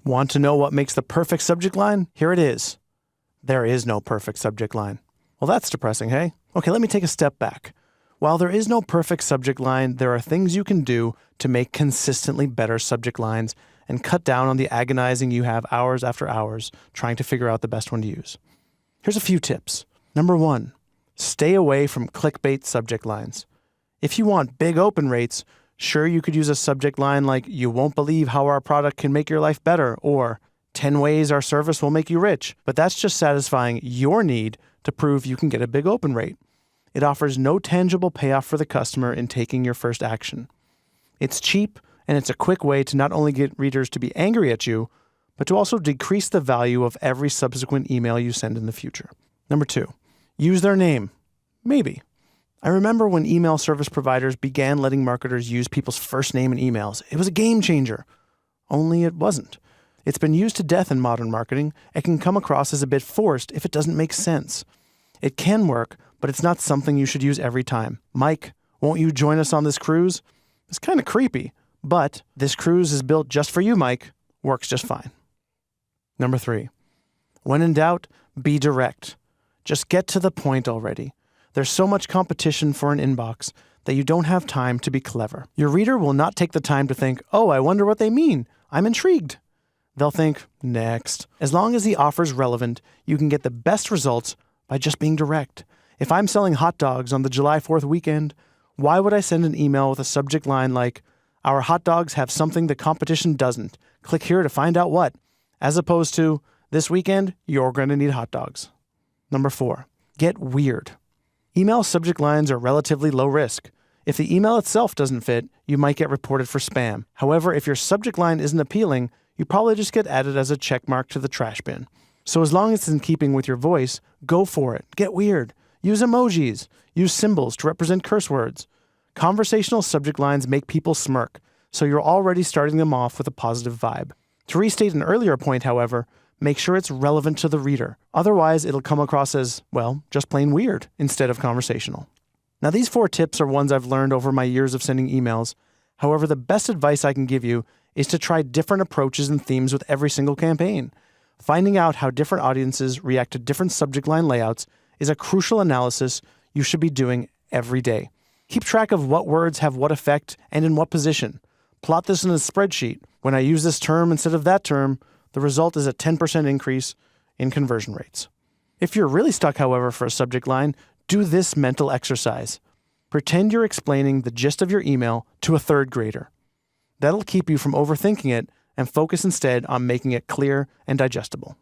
Want to know what makes the perfect subject line? Here it is. There is no perfect subject line. Well, that's depressing, hey? Okay, let me take a step back. While there is no perfect subject line, there are things you can do to make consistently better subject lines and cut down on the agonizing you have hours after hours trying to figure out the best one to use. Here's a few tips. Number 1, stay away from clickbait subject lines. If you want big open rates, sure, you could use a subject line like, "You won't believe how our product can make your life better," or 10 ways our service will make you rich. But that's just satisfying your need to prove you can get a big open rate. It offers no tangible payoff for the customer in taking your first action. It's cheap, and it's a quick way to not only get readers to be angry at you, but to also decrease the value of every subsequent email you send in the future. Number 2, use their name. Maybe. I remember when email service providers began letting marketers use people's first name in emails. It was a game changer. Only it wasn't. It's been used to death in modern marketing and can come across as a bit forced if it doesn't make sense. It can work, but it's not something you should use every time. "Mike, won't you join us on this cruise?" It's kind of creepy, but "This cruise is built just for you, Mike," works just fine. Number 3, when in doubt, be direct. Just get to the point already. There's so much competition for an inbox that you don't have time to be clever. Your reader will not take the time to think, "Oh, I wonder what they mean. I'm intrigued." They'll think, "Next." As long as the offer's relevant, you can get the best results by just being direct. If I'm selling hot dogs on the July 4th weekend, why would I send an email with a subject line like, "Our hot dogs have something the competition doesn't. Click here to find out what," as opposed to, "This weekend, you're going to need hot dogs." Number 4, get weird. Email subject lines are relatively low risk. If the email itself doesn't fit, you might get reported for spam. However, if your subject line isn't appealing, you probably just get added as a check mark to the trash bin. So as long as it's in keeping with your voice, go for it. Get weird. Use emojis. Use symbols to represent curse words. Conversational subject lines make people smirk, so you're already starting them off with a positive vibe. To restate an earlier point, however, make sure it's relevant to the reader. Otherwise, it'll come across as, well, just plain weird instead of conversational. Now, these 4 tips are ones I've learned over my years of sending emails. However, the best advice I can give you is to try different approaches and themes with every single campaign. Finding out how different audiences react to different subject line layouts is a crucial analysis you should be doing every day. Keep track of what words have what effect and in what position. Plot this in a spreadsheet. When I use this term instead of that term, the result is a 10% increase in conversion rates. If you're really stuck, however, for a subject line, do this mental exercise. Pretend you're explaining the gist of your email to a 3rd grader. That'll keep you from overthinking it and focus instead on making it clear and digestible.